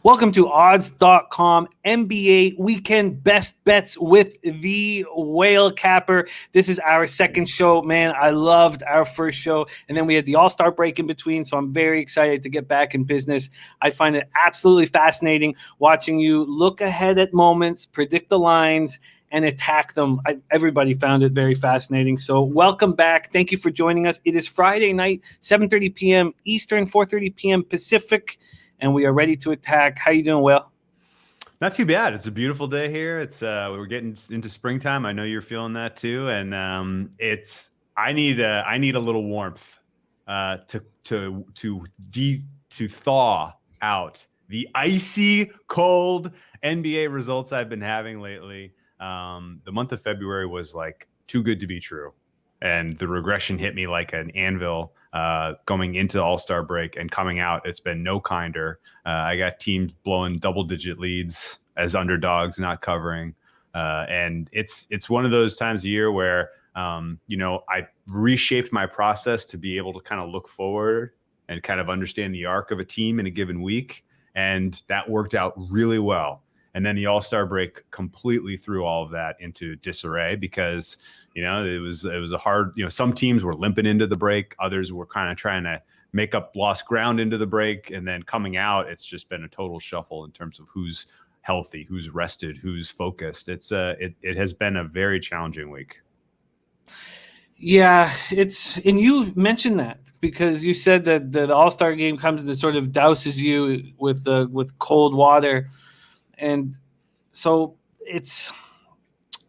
Welcome to odds.com NBA weekend best bets with the Whale Capper. This is our second show. Man, I loved our first show. And then we had the All-Star break in between. So I'm very excited to get back in business. I find it absolutely fascinating watching you look ahead at moments, predict the lines, and attack them. Everybody found it very fascinating. So welcome back. Thank you for joining us. It is Friday night, 7:30 p.m. Eastern, 4:30 p.m. Pacific. And we are ready to attack. How you doing, Will? Not too bad. It's a beautiful day here. It's we're getting into springtime. I know you're feeling that too. And I need a little warmth to thaw out the icy cold NBA results I've been having lately. The month of February was like too good to be true, and the regression hit me like an anvil. Going into All-Star break and coming out, it's been no kinder. I got teams blowing double-digit leads as underdogs, not covering. And it's one of those times of year where, I reshaped my process to be able to kind of look forward and kind of understand the arc of a team in a given week. And that worked out really well. And then the All-Star break completely threw all of that into disarray because it was a hard, some teams were limping into the break. Others were kind of trying to make up lost ground into the break. And then coming out, it's just been a total shuffle in terms of who's healthy, who's rested, who's focused. It has been a very challenging week. Yeah, and you mentioned that because you said that the All-Star game comes and sort of douses you with cold water. And so it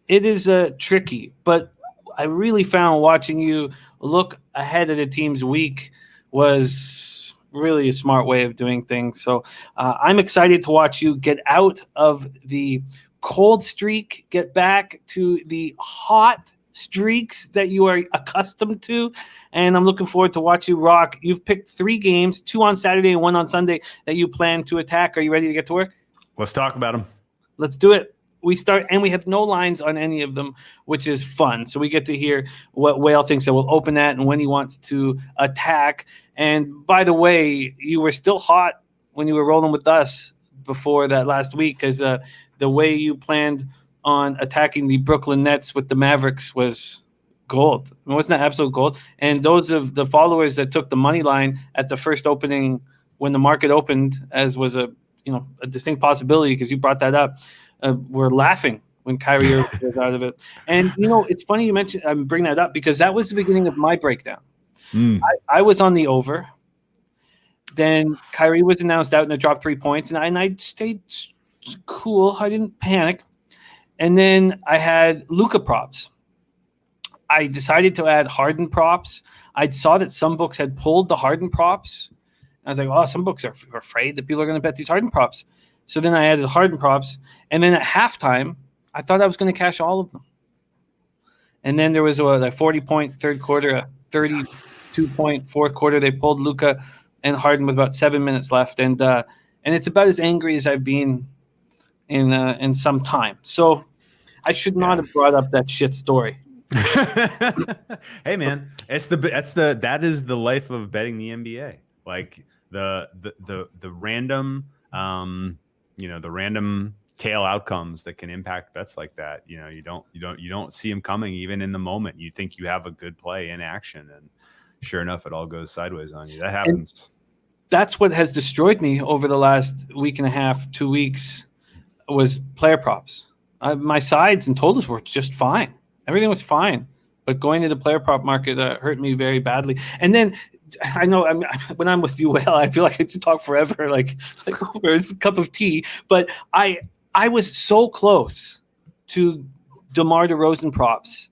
is tricky, but I really found watching you look ahead of the team's week was really a smart way of doing things. So I'm excited to watch you get out of the cold streak, get back to the hot streaks that you are accustomed to. And I'm looking forward to watch you rock. You've picked 3 games, 2 on Saturday and 1 on Sunday that you plan to attack. Are you ready to get to work? Let's talk about them. Let's do it. We start, and we have no lines on any of them, which is fun. So we get to hear what Whale thinks that we'll open at and when he wants to attack. And by the way, you were still hot when you were rolling with us before that last week because the way you planned on attacking the Brooklyn Nets with the Mavericks was gold. Wasn't that absolute gold? And those of the followers that took the money line at the first opening when the market opened, as was a distinct possibility because you brought that up, we're laughing when Kyrie was out of it. And, it's funny you mentioned, I'm bringing that up because that was the beginning of my breakdown. I was on the over. Then Kyrie was announced out and it dropped 3 points. And I stayed cool. I didn't panic. And then I had Luka props. I decided to add Harden props. I saw that some books had pulled the Harden props. I was like, oh, some books are afraid that people are going to bet these Harden props. So then I added Harden props. And then at halftime, I thought I was going to cash all of them. And then there was a 40-point third quarter, a 32-point fourth quarter. They pulled Luka and Harden with about 7 minutes left. And it's about as angry as I've been in some time. So I should not have brought up that shit story. Hey, man, that is the life of betting the NBA. Like the random, the random tail outcomes that can impact bets like that. You don't see them coming even in the moment. You think you have a good play in action, and sure enough, it all goes sideways on you. That happens. And that's what has destroyed me over the last week and a half, 2 weeks, was player props. My sides and totals were just fine. Everything was fine, but going to the player prop market hurt me very badly. And then I know when I'm with you, Will, I feel like I could talk forever, like over a cup of tea. But I was so close to DeMar DeRozan props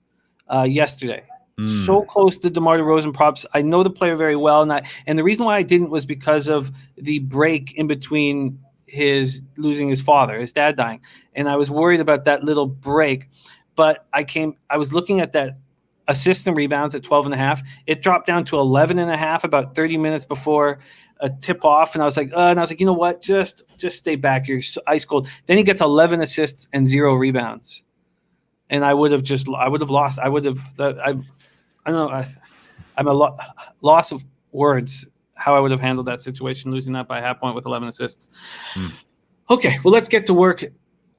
yesterday. So close to DeMar DeRozan props. I know the player very well, and the reason why I didn't was because of the break in between his losing his father, his dad dying, and I was worried about that little break. But I was looking at that assists and rebounds at 12.5. It dropped down to 11.5 about 30 minutes before a tip off. And I was like, you know what? Just stay back. You're so ice cold. Then he gets 11 assists and 0 rebounds. And I would have lost. I don't know. I'm a loss of words how I would have handled that situation, losing that by a half point with 11 assists. Okay, well, let's get to work.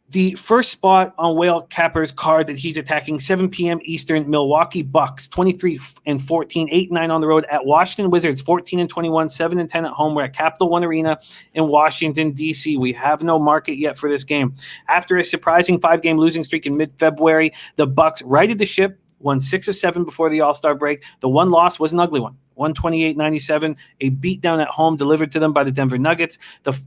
The first spot on Whale Capper's card that he's attacking, 7 p.m. Eastern, Milwaukee Bucks, 23-14, 8-9 on the road at Washington Wizards, 14-21, 7-10 at home. We're at Capital One Arena in Washington, D.C. We have no market yet for this game. After a surprising 5-game losing streak in mid-February, the Bucks righted the ship, won 6 of 7 before the All-Star break. The one loss was an ugly one. 128-97, a beatdown at home delivered to them by the Denver Nuggets.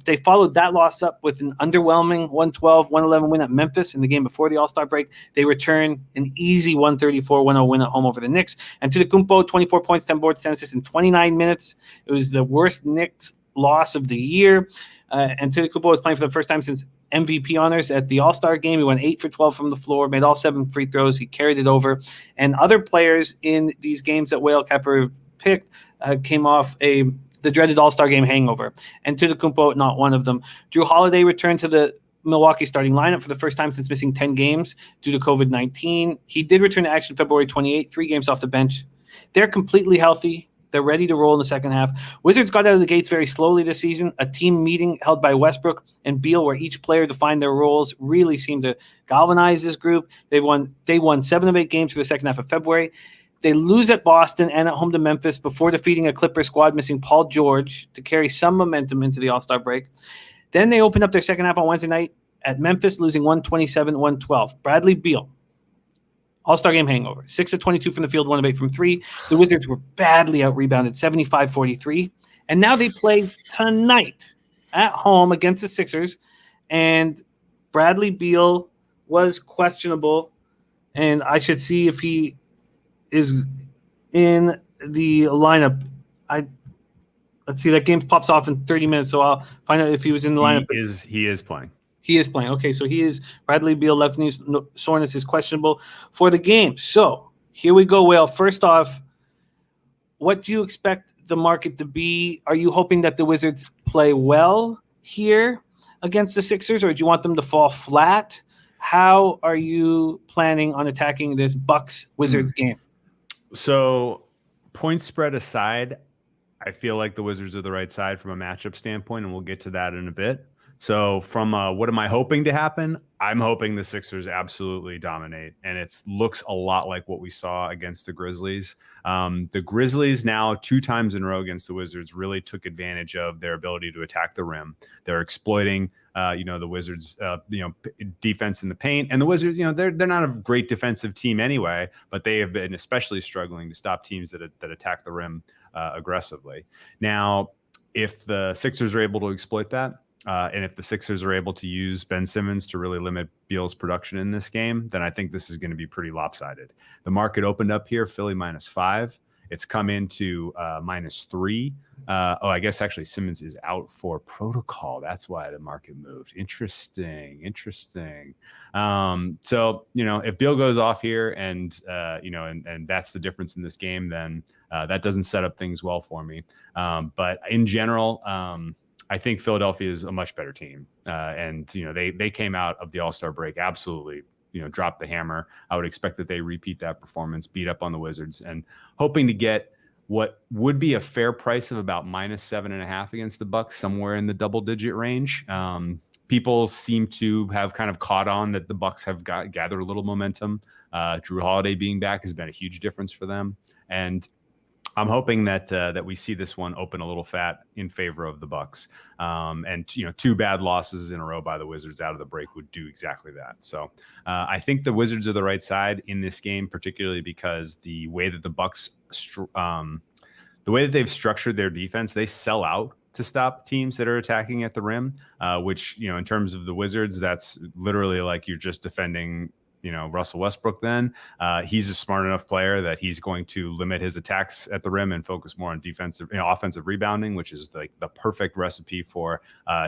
They followed that loss up with an underwhelming 112-111 win at Memphis in the game before the All-Star break. They return an easy 134-10 win at home over the Knicks. And Antetokounmpo, 24 points, 10 boards, 10 assists in 29 minutes. It was the worst Knicks loss of the year. And Antetokounmpo was playing for the first time since MVP honors at the All-Star game. He went 8 for 12 from the floor, made all 7 free throws. He carried it over. And other players in these games that Whale Capper picked came off the dreaded All-Star game hangover. And Antetokounmpo, not one of them. Drew Holiday returned to the Milwaukee starting lineup for the first time since missing 10 games due to COVID-19. He did return to action February 28, 3 games off the bench. They're completely healthy. They're ready to roll in the second half. Wizards got out of the gates very slowly this season. A team meeting held by Westbrook and Beal, where each player defined their roles, really seemed to galvanize this group. They won 7 of 8 games for the second half of February. They lose at Boston and at home to Memphis before defeating a Clippers squad missing Paul George to carry some momentum into the All-Star break. Then they opened up their second half on Wednesday night at Memphis, losing 127-112. Bradley Beal, All-Star game hangover, 6 of 22 from the field, 1 of 8 from 3. The Wizards were badly out-rebounded, 75-43. And now they play tonight at home against the Sixers. And Bradley Beal was questionable. And I should see if he is in the lineup. Let's see, that game pops off in 30 minutes, so I'll find out if he was in the lineup. He is playing. He is playing. Okay, so he is. Bradley Beal, left knee soreness, is questionable for the game. So here we go, Whale. First off, what do you expect the market to be? Are you hoping that the Wizards play well here against the Sixers, or do you want them to fall flat? How are you planning on attacking this Bucks-Wizards game? So point spread aside, I feel like the Wizards are the right side from a matchup standpoint, and we'll get to that in a bit. So from what am I hoping to happen? I'm hoping the Sixers absolutely dominate, and it looks a lot like what we saw against the Grizzlies. The Grizzlies now 2 times in a row against the Wizards really took advantage of their ability to attack the rim. They're exploiting, the Wizards, defense in the paint, and the Wizards, they're not a great defensive team anyway, but they have been especially struggling to stop teams that attack the rim aggressively. Now, if the Sixers are able to exploit that, and if the Sixers are able to use Ben Simmons to really limit Beal's production in this game, then I think this is going to be pretty lopsided. The market opened up here, Philly -5. It's come into -3. I guess actually Simmons is out for protocol. That's why the market moved. Interesting. So, if Beal goes off here and that's the difference in this game, then that doesn't set up things well for me. But in general, I think Philadelphia is a much better team. And they came out of the All-Star break absolutely, dropped the hammer. I would expect that they repeat that performance, beat up on the Wizards, and hoping to get what would be a fair price of about -7.5 against the Bucks, somewhere in the double-digit range. People seem to have kind of caught on that the Bucks have gathered a little momentum. Drew Holiday being back has been a huge difference for them, and I'm hoping that we see this one open a little fat in favor of the Bucks. And 2 bad losses in a row by the Wizards out of the break would do exactly that. So I think the Wizards are the right side in this game, particularly because the way that the Bucks, the way that they've structured their defense, they sell out to stop teams that are attacking at the rim, which, in terms of the Wizards, that's literally like you're just defending Russell Westbrook. Then he's a smart enough player that he's going to limit his attacks at the rim and focus more on offensive rebounding, which is like the perfect recipe for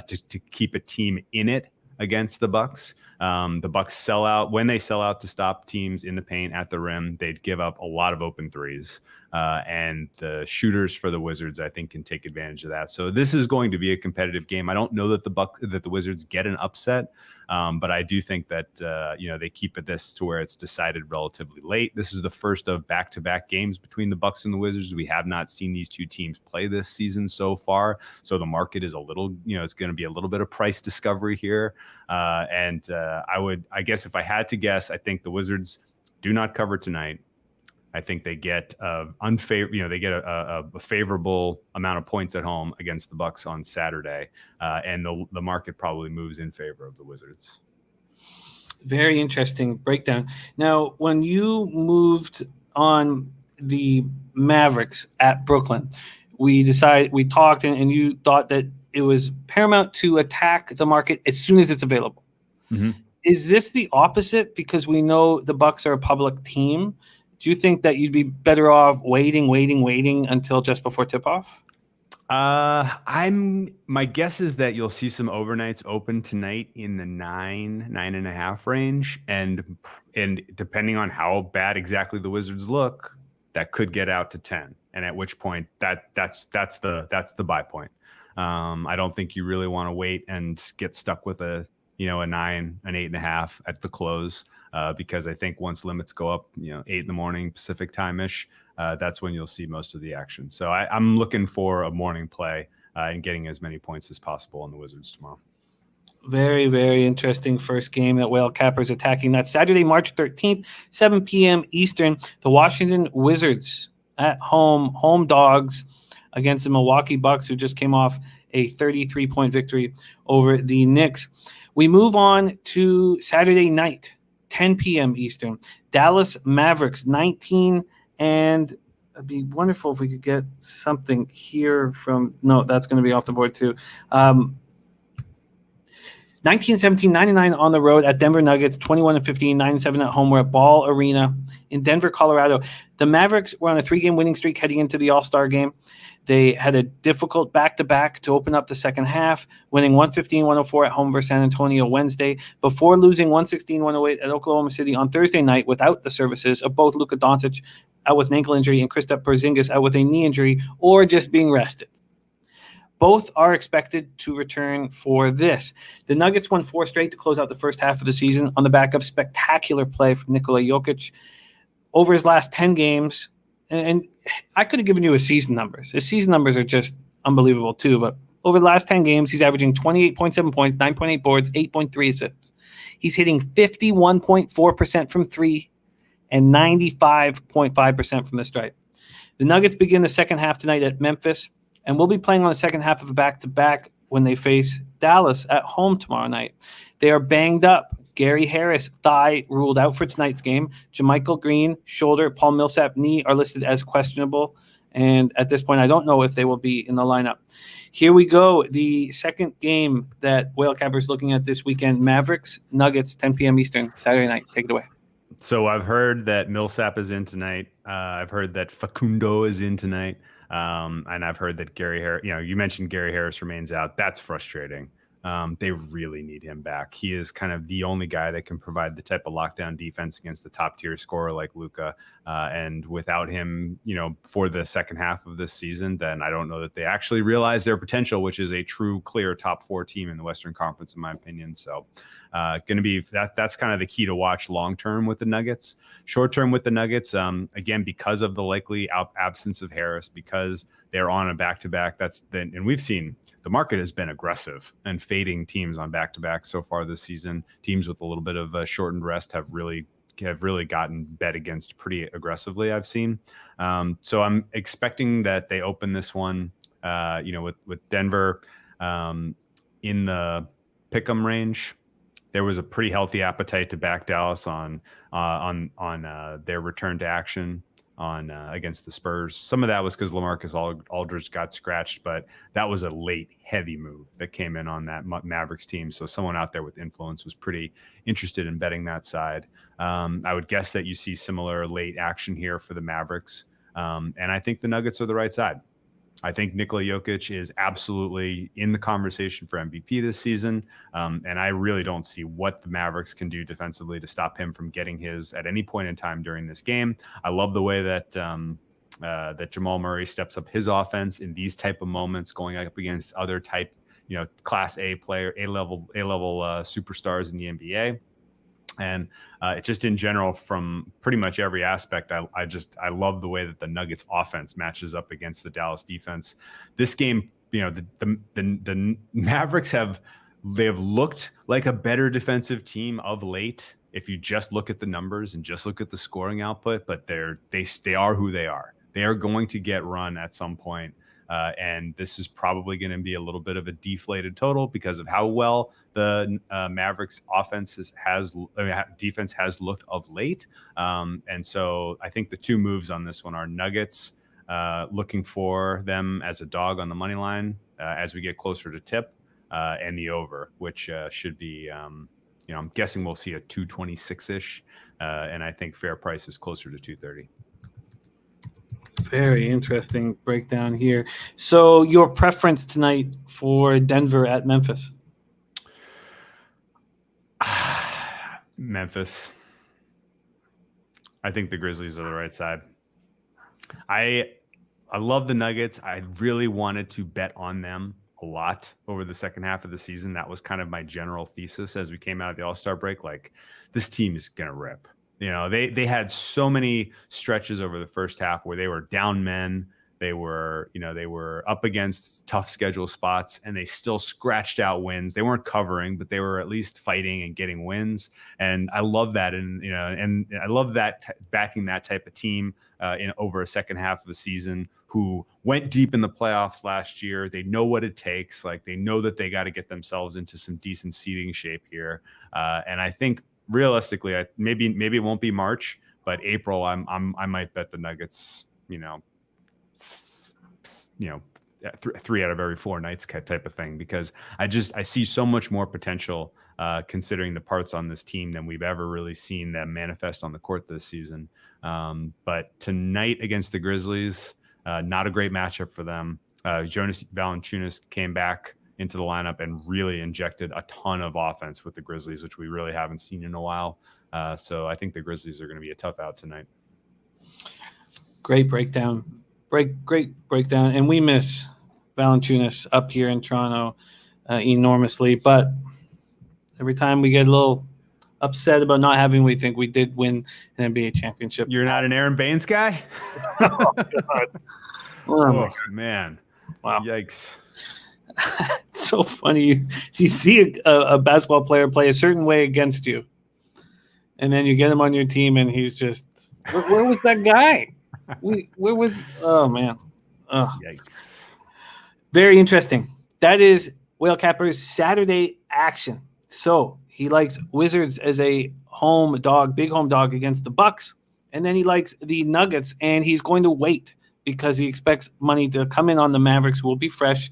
to keep a team in it against the Bucks. The Bucks sell out. When they sell out to stop teams in the paint at the rim, they'd give up a lot of open threes. and the shooters for the Wizards, I think, can take advantage of that. So this is going to be a competitive game. I don't know that the Wizards get an upset, but I do think that they keep this to where it's decided relatively late. This is the first of back-to-back games between the Bucks and the Wizards. We have not seen these two teams play this season so far, so the market is a little, it's going to be a little bit of price discovery here. I guess if I had to guess, I think the Wizards do not cover tonight. I think they get a favorable amount of points at home against the Bucks on Saturday, and the market probably moves in favor of the Wizards. Very interesting breakdown. Now, when you moved on the Mavericks at Brooklyn, we talked, and you thought that it was paramount to attack the market as soon as it's available. Mm-hmm. Is this the opposite? Because we know the Bucks are a public team. Do you think that you'd be better off waiting until just before tip-off? My guess is that you'll see some overnights open tonight in the 9.5 range, and depending on how bad exactly the Wizards look, that could get out to 10. And at which point that's the buy point. I don't think you really want to wait and get stuck with a 9, an 8.5 at the close, because I think once limits go up, 8 in the morning Pacific time-ish, that's when you'll see most of the action. So I'm looking for a morning play and getting as many points as possible on the Wizards tomorrow. Very, very interesting first game that Whale Cappers attacking. That's Saturday, March 13th, 7 p.m. Eastern. The Washington Wizards at home dogs against the Milwaukee Bucks, who just came off a 33-point victory over the Knicks. We move on to Saturday night, 10 p.m. Eastern. Dallas Mavericks, 19, and it'd be wonderful if we could get something here from – no, that's going to be off the board too. 19-17, 99 on the road at Denver Nuggets, 21-15, 9-7 at home. We're at Ball Arena in Denver, Colorado. The Mavericks were on a 3-game winning streak heading into the All-Star game. They had a difficult back-to-back to open up the second half, winning 115-104 at home versus San Antonio Wednesday, before losing 116-108 at Oklahoma City on Thursday night without the services of both Luka Doncic out with an ankle injury and Kristaps Porzingis out with a knee injury or just being rested. Both are expected to return for this. The Nuggets won 4 straight to close out the first half of the season on the back of spectacular play from Nikola Jokic. Over his last 10 games, and I could have given you his season numbers. His season numbers are just unbelievable too, but over the last 10 games, he's averaging 28.7 points, 9.8 boards, 8.3 assists. He's hitting 51.4% from 3 and 95.5% from the stripe. The Nuggets begin the second half tonight at Memphis, and we'll be playing on the second half of a back-to-back when they face Dallas at home tomorrow night. They are banged up. Gary Harris, thigh, ruled out for tonight's game. JaMychal Green, shoulder. Paul Millsap, knee, are listed as questionable. And at this point, I don't know if they will be in the lineup. Here we go. The second game that Whale Capper is looking at this weekend, Mavericks Nuggets, 10 p.m. Eastern, Saturday night. Take it away. So I've heard that Millsap is in tonight. I've heard that Facundo is in tonight. And I've heard that Gary Harris, you mentioned Gary Harris remains out. That's frustrating. They really need him back. He is kind of the only guy that can provide the type of lockdown defense against the top tier scorer like Luka. And without him, for the second half of this season, then I don't know that they actually realize their potential, which is a true, clear top 4 team in the Western Conference, in my opinion. So going to be that's kind of the key to watch long term with the Nuggets. Short term with the Nuggets, again, because of the likely absence of Harris, because they're on a back-to-back. And we've seen the market has been aggressive and fading teams on back-to-back so far this season. Teams with a little bit of a shortened rest have really gotten bet against pretty aggressively, I've seen. So I'm expecting that they open this one, with Denver in the pick'em range. There was a pretty healthy appetite to back Dallas on their return to action against the Spurs. Some of that was because LaMarcus Aldridge got scratched, but that was a late heavy move that came in on that Mavericks team. So someone out there with influence was pretty interested in betting that side. I would guess that you see similar late action here for the Mavericks. And I think the Nuggets are the right side. I think Nikola Jokic is absolutely in the conversation for MVP this season. And I really don't see what the Mavericks can do defensively to stop him from getting his at any point in time during this game. I love the way that that Jamal Murray steps up his offense in these type of moments, going up against other type, Class A player, A-level superstars in the NBA. And just in general, from pretty much every aspect, I love the way that the Nuggets offense matches up against the Dallas defense. This game, the Mavericks have looked like a better defensive team of late. If you just look at the numbers and just look at the scoring output, but they are who they are. They are going to get run at some point. And this is probably going to be a little bit of a deflated total because of how well the Mavericks defense has looked of late. And so I think the two moves on this one are Nuggets looking for them as a dog on the money line as we get closer to tip, and the over, which should be, I'm guessing we'll see a 226-ish, and I think fair price is closer to 230. Very interesting breakdown here. So your preference tonight for Denver at Memphis? Memphis. I think the Grizzlies are the right side. I love the Nuggets. I really wanted to bet on them a lot over the second half of the season. That was kind of my general thesis as we came out of the All-Star break. Like, this team is going to rip. They had so many stretches over the first half where they were down men. They were up against tough schedule spots, and they still scratched out wins. They weren't covering, but they were at least fighting and getting wins. And I love that. And I love that backing that type of team in over a second half of the season, who went deep in the playoffs last year. They know what it takes. Like, they know that they got to get themselves into some decent seeding shape here. And I think, realistically, maybe it won't be March, but April, I might bet the Nuggets, 3 out of every 4 nights type of thing, because I see so much more potential considering the parts on this team than we've ever really seen them manifest on the court this season. But tonight against the Grizzlies, not a great matchup for them. Jonas Valanciunas came back into the lineup and really injected a ton of offense with the Grizzlies, which we really haven't seen in a while. So I think the Grizzlies are going to be a tough out tonight. Great breakdown. Great breakdown. And we miss Valanciunas up here in Toronto enormously. But every time we get a little upset about not having, we think we did win an NBA championship. You're not an Aaron Baines guy? Oh, God. Oh, man. Wow. Yikes. It's so funny. You see a basketball player play a certain way against you, and then you get him on your team, and he's just, where was that guy? Where was, oh, man. Oh. Yikes. Very interesting. That is Whale Capper's Saturday action. So he likes Wizards as a home dog, big home dog against the Bucks, and then he likes the Nuggets, and he's going to wait because he expects money to come in on the Mavericks, will be fresh.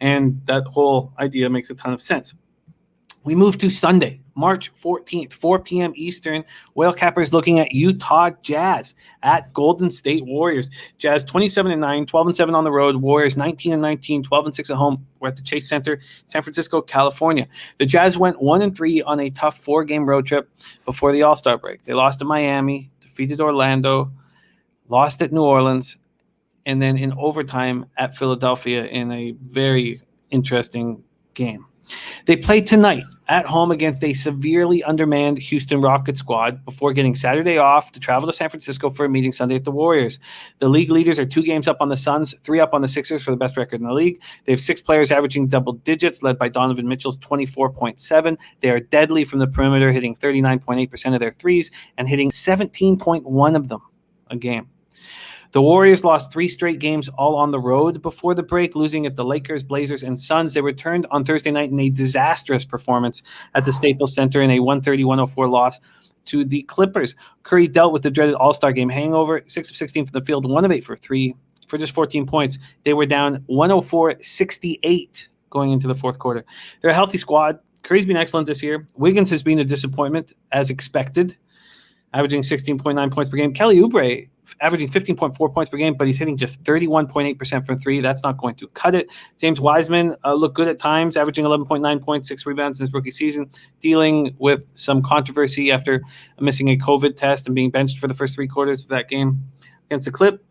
And that whole idea makes a ton of sense. We move to Sunday, March 14th, 4 p.m. Eastern. Whale Capper's looking at Utah Jazz at Golden State Warriors. Jazz 27-9, 12-7 on the road. Warriors 19-19, 12-6 at home. We're at the Chase Center, San Francisco, California. The Jazz went 1-3 on a tough 4-game road trip before the All-Star break. They lost to Miami, defeated Orlando, lost at New Orleans, and then in overtime at Philadelphia in a very interesting game. They played tonight at home against a severely undermanned Houston Rockets squad before getting Saturday off to travel to San Francisco for a meeting Sunday at the Warriors. The league leaders are 2 games up on the Suns, 3 up on the Sixers for the best record in the league. They have 6 players averaging double digits, led by Donovan Mitchell's 24.7. They are deadly from the perimeter, hitting 39.8% of their threes and hitting 17.1 of them a game. The Warriors lost 3 straight games all on the road before the break, losing at the Lakers, Blazers, and Suns. They returned on Thursday night in a disastrous performance at the Staples Center in a 130-104 loss to the Clippers. Curry dealt with the dreaded All-Star game hangover, 6 of 16 from the field, 1 of 8 for 3 for just 14 points. They were down 104-68 going into the fourth quarter. They're a healthy squad. Curry's been excellent this year. Wiggins has been a disappointment, as expected, averaging 16.9 points per game. Kelly Oubre averaging 15.4 points per game, but he's hitting just 31.8% from 3. That's not going to cut it. James Wiseman looked good at times, averaging 11.9 points, 6 rebounds in his rookie season, dealing with some controversy after missing a COVID test and being benched for the first 3 quarters of that game. against the Clip.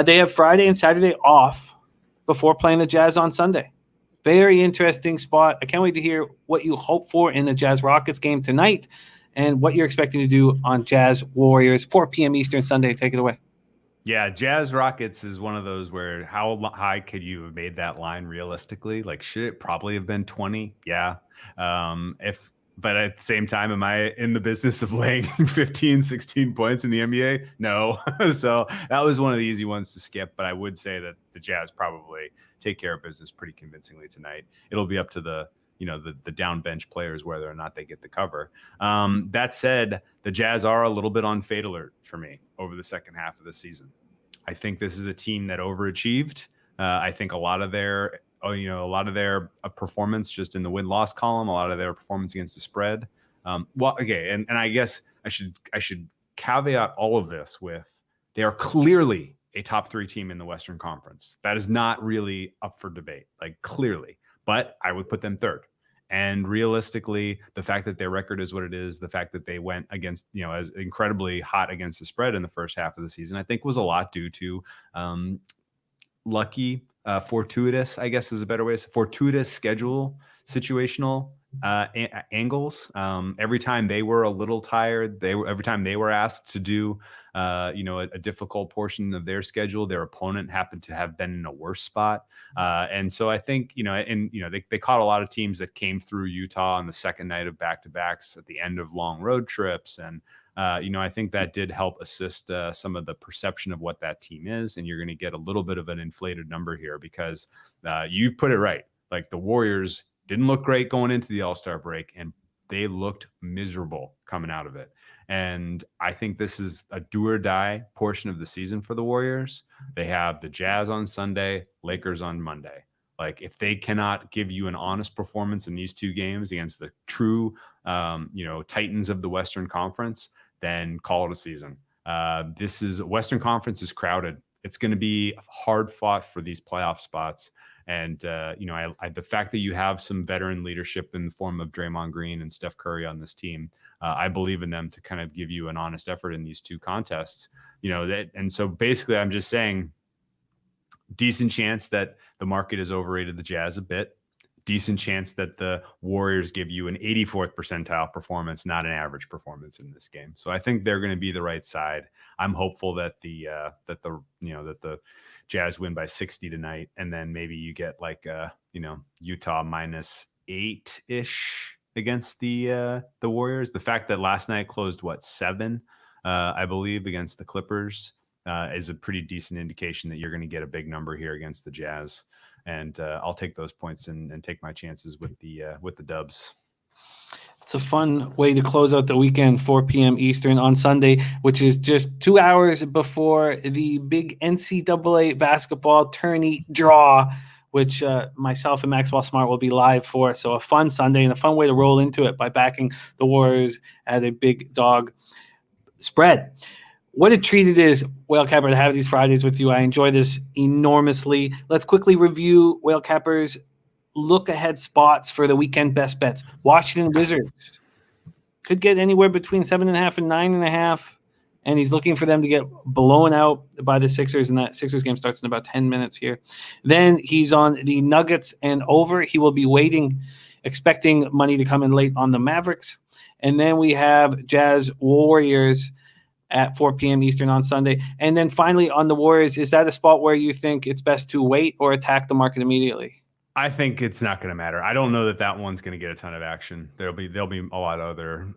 They have Friday and Saturday off before playing the Jazz on Sunday. Very interesting spot. I can't wait to hear what you hope for in the Jazz Rockets game tonight and what you're expecting to do on Jazz Warriors, 4 p.m. Eastern Sunday. Take it away. Yeah, Jazz Rockets is one of those where how high could you have made that line realistically? Like, should it probably have been 20? Yeah. But at the same time, am I in the business of laying 15, 16 points in the NBA? No. So that was one of the easy ones to skip. But I would say that the Jazz probably take care of business pretty convincingly tonight. It'll be up to the down bench players whether or not they get the cover. That said, the Jazz are a little bit on fade alert for me over the second half of the season. I think this is a team that overachieved. I think a lot of their performance just in the win-loss column, a lot of their performance against the spread. And I guess I should caveat all of this with they are clearly a top 3 team in the Western Conference. That is not really up for debate, like clearly, but I would put them third. And realistically, the fact that their record is what it is, the fact that they went against, as incredibly hot against the spread in the first half of the season, I think was a lot due to lucky, fortuitous, I guess is a better way to say, fortuitous schedule, situational angles. Every time they were a little tired, every time they were asked to do a difficult portion of their schedule, their opponent happened to have been in a worse spot. And so I think, they caught a lot of teams that came through Utah on the second night of back-to-backs at the end of long road trips. And, I think that did help assist some of the perception of what that team is. And you're going to get a little bit of an inflated number here because you put it right. Like the Warriors didn't look great going into the All-Star break, and they looked miserable coming out of it. And I think this is a do or die portion of the season for the Warriors. They have the Jazz on Sunday, Lakers on Monday. Like if they cannot give you an honest performance in these 2 games against the true, Titans of the Western Conference, then call it a season. Western Conference is crowded. It's going to be hard fought for these playoff spots. And, the fact that you have some veteran leadership in the form of Draymond Green and Steph Curry on this team, I believe in them to kind of give you an honest effort in these 2 contests, and so basically I'm just saying decent chance that the market has overrated the Jazz a bit, decent chance that the Warriors give you an 84th percentile performance, not an average performance in this game. So I think they're going to be the right side. I'm hopeful that the Jazz win by 60 tonight, and then maybe you get like Utah -8-ish against the Warriors. The fact that last night closed 7, I believe, against the Clippers is a pretty decent indication that you're going to get a big number here against the Jazz. And I'll take those points and take my chances with the Dubs. It's a fun way to close out the weekend, 4 p.m. Eastern on Sunday, which is just 2 hours before the big NCAA basketball tourney draw, which myself and Maxwell Smart will be live for. So a fun Sunday and a fun way to roll into it by backing the Warriors at a big dog spread. What a treat it is, Whale Capper, to have these Fridays with you. I enjoy this enormously. Let's quickly review Whale Capper's look-ahead spots for the weekend best bets. Washington Wizards could get anywhere between 7.5 and 9.5, and he's looking for them to get blown out by the Sixers, and that Sixers game starts in about 10 minutes here. Then he's on the Nuggets and over. He will be waiting, expecting money to come in late on the Mavericks. And then we have Jazz Warriors at 4 p.m. Eastern on Sunday. And then finally on the Warriors, is that a spot where you think it's best to wait or attack the market immediately? I think it's not going to matter. I don't know that one's going to get a ton of action. There'll be a lot of other.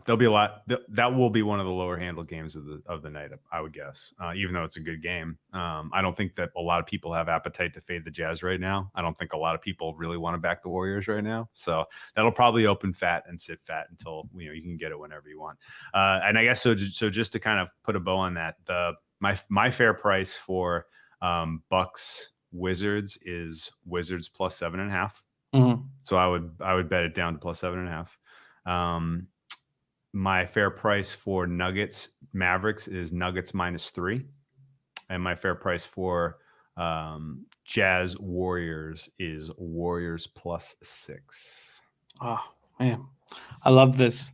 There'll be a lot. That will be one of the lower handle games of the night, I would guess. Even though it's a good game, I don't think that a lot of people have appetite to fade the Jazz right now. I don't think a lot of people really want to back the Warriors right now. So that'll probably open fat and sit fat until you can get it whenever you want. And I guess so. Just to kind of put a bow on that, my fair price for BucksWizards is Wizards plus 7.5. Mm-hmm. So I would bet it down to plus 7.5. My fair price for Nuggets Mavericks is Nuggets -3, and my fair price for Jazz Warriors is Warriors plus 6. Oh man, I love this.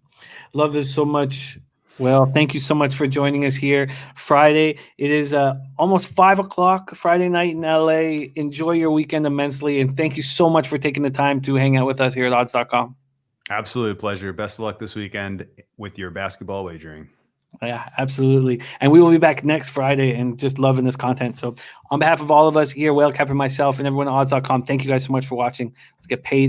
Love this so much. Well, thank you so much for joining us here. Friday, it is almost 5 o'clock Friday night in LA. Enjoy your weekend immensely. And thank you so much for taking the time to hang out with us here at odds.com. Absolute pleasure. Best of luck this weekend with your basketball wagering. Yeah, absolutely. And we will be back next Friday and just loving this content. So on behalf of all of us here, Whale Cap and myself and everyone at odds.com, thank you guys so much for watching. Let's get paid.